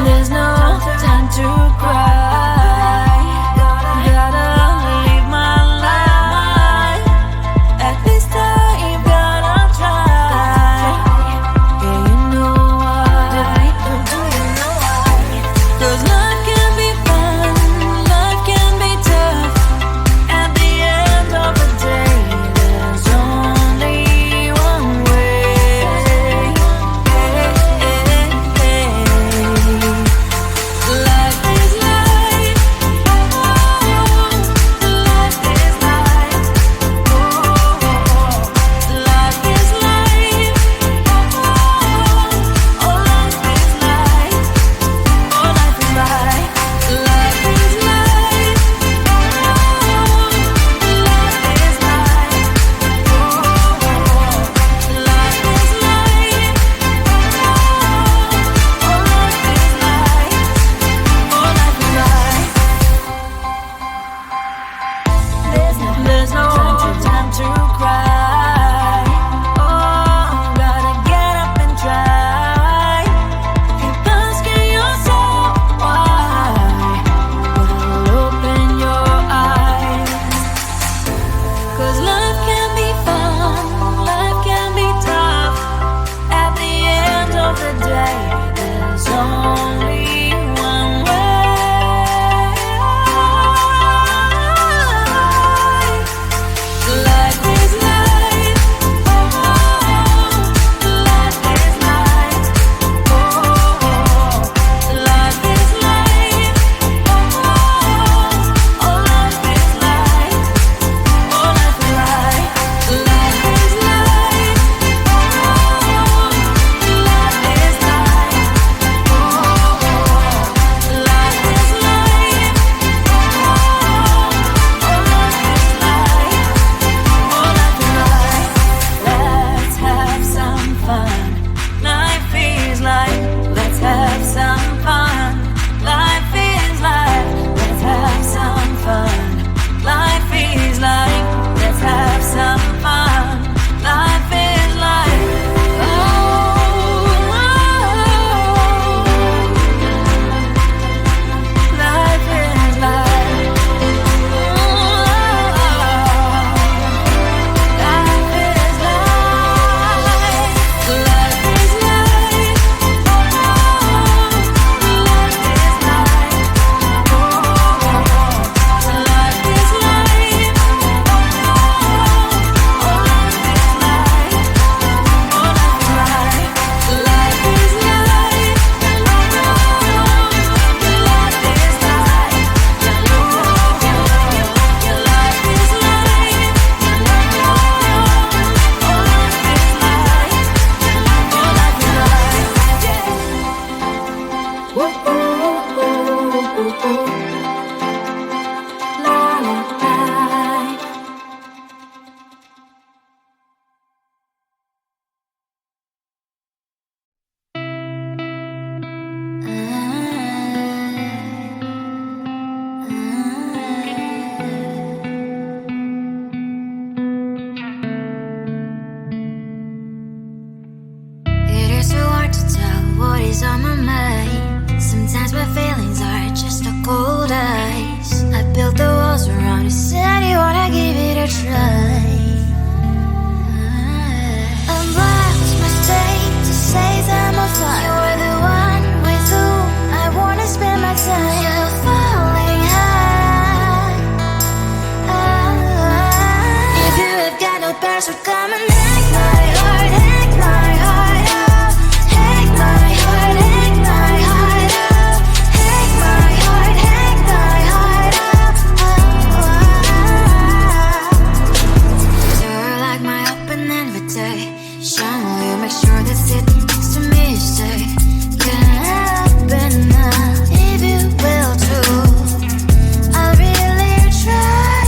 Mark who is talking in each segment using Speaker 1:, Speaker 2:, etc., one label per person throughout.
Speaker 1: There's no time to cry. Gotta live my life. At this time, gotta try. Yeah, you know why. Do you know why? 'Cause life can be fun, life can be tough. At the end of the day, there's only one way. Life is life. Life is life. Life is life. Oh, life is life. Oh, life is life. Life is life. Life is life. Life is life. Oh, life is life. Oh, life is life. There's no time to cry. Oh, gotta get up and try. Keep asking yourself why. Well, open your eyes. 'Cause life can be fun, life can be tough. At the end of the day, there's only one way. Life is life. Life is life. Life is life. Oh, life is life. Oh, life is life. Life is life. Life is life. Life is life. Oh, life is life. Oh, life is life. Let's have some fun. Life is life. Let's have some fun. Life is life. Let's have some fun. Life is life. Let's have some fun. Life is life. Oh, life is life. Life is life. Life is life. Life is life. Life is life. Oh, life is life. Oh, life is life. Life is life. Life is life. Your life is life. Oh, life is life. Oh, life is life. Woo, ooh, ooh, ooh, ooh. La, la, la. It is so hard to tell what is on my mind. Sometimes my feelings are just a cold ice. I built the walls around you, said you wanna give it a try. I'm lost, mistake to say that I'm a fly. You're the one with whom I wanna spend my time. You're falling high. If you have got no parents, so come and hack my heart, hack my heart out. Hack my heart, hack my heart out. Hack my heart, hack my heart out. You're like my open invitation. Will you make sure that sitting next to me stay? Can happen now if you will too. I'll really try.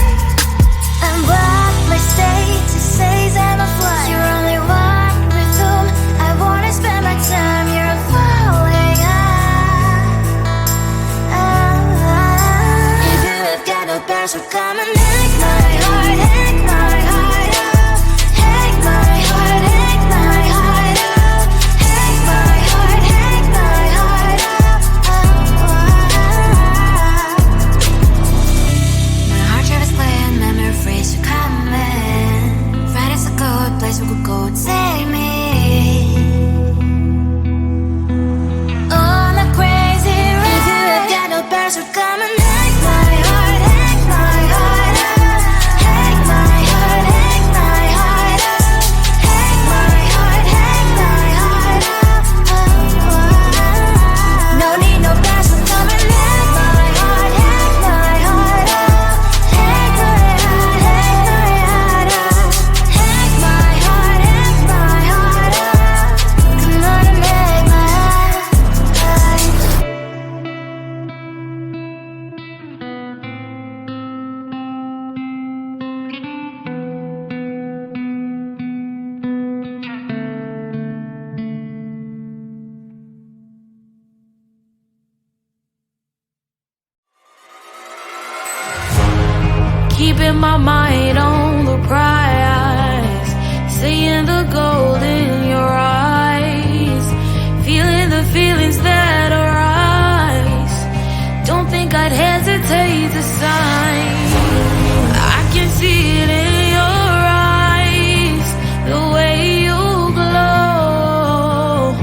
Speaker 1: And what mistake to say that I'm a fly. You're only one with whom I wanna spend my time. You're falling high. If you have got no parents, so come and hack my heart, hack my heart out. Hack my heart, hack my heart out. Hack my heart, hack my heart out. keeping my mind on the prize, seeing the gold in your eyes, feeling the feelings that arise. Don't think I'd hesitate to sign. I can see it in your eyes, the way you glow.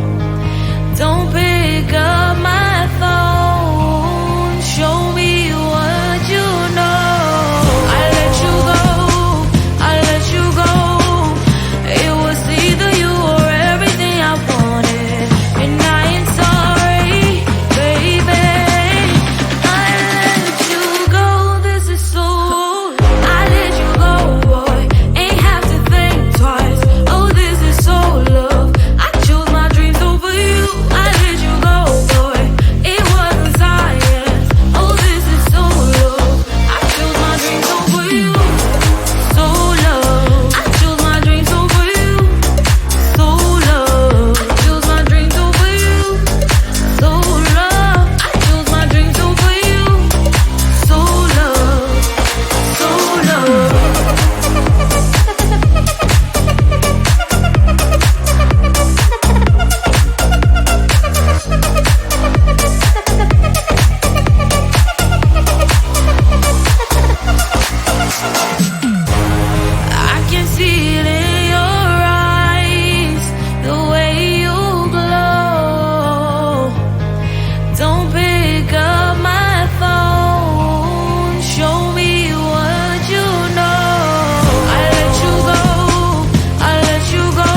Speaker 1: Don't pick up my phone, show me what you know. I let you go, I let you go. It was either you or everything I wanted, and I ain't sorry, baby. I let you go, this is so. I let you go, boy, ain't have to think twice. Oh, this is so love. I chose my dreams over you. I let you go, boy, it wasn't science. Oh, this is so love. I chose my dreams over you. So love. I chose my dreams over you. So love. I chose my dreams over you. So love. I chose my dreams over you. So love. So love. I can see it in your eyes, the way you glow. Don't pick up my phone, show me what you know. I let you go, I let you go.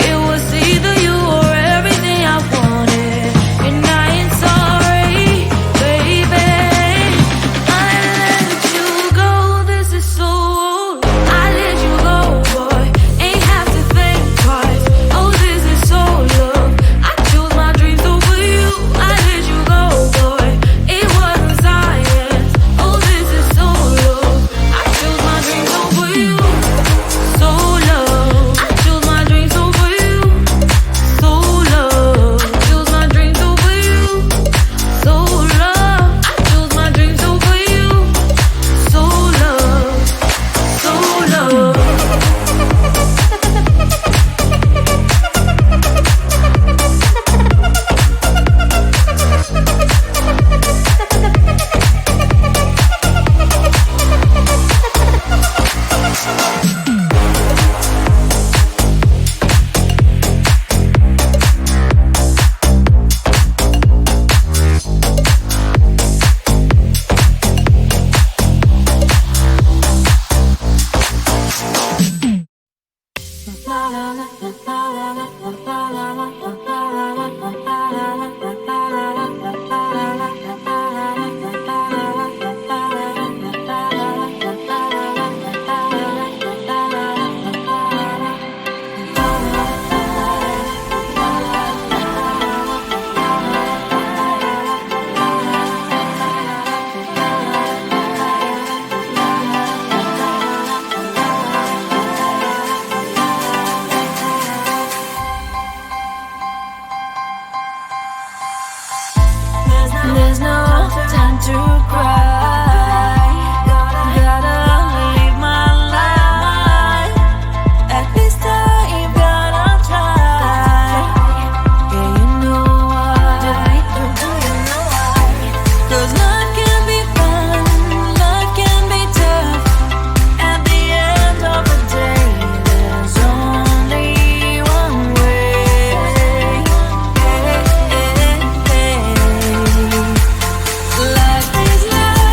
Speaker 1: It was either you or everything I wanted, and I ain't sorry, baby. I let you go, this is so. I let you go, boy, ain't have to think twice. Oh, this is so love. I chose my dreams over you. I let you go, boy, it wasn't science. Oh, this is so love. I chose my dreams over you. So love. I chose my dreams over you. So love. I chose my dreams over you. So love. I chose my dreams over you. So love. So love. There's no time to cry. Gotta live my life. At this time, gotta try. Yeah, you know why. Do you know why? 'Cause life can be fun, life can be tough. At the end of the day, there's only one way. Life is life.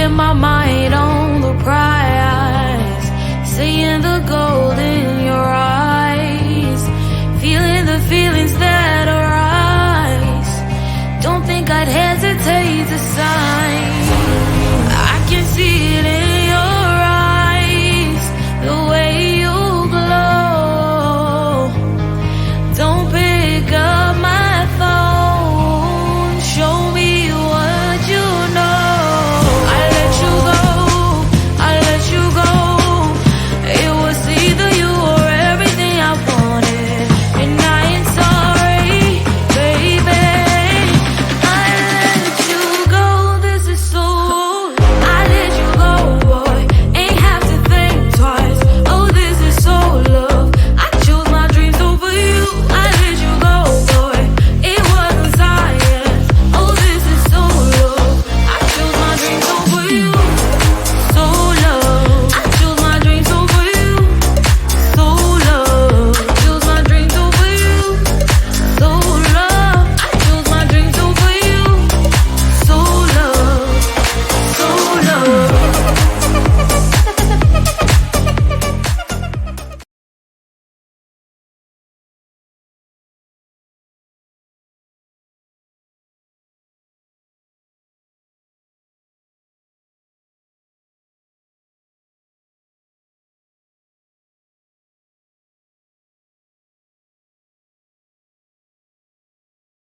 Speaker 1: losing my mind on the prize, saying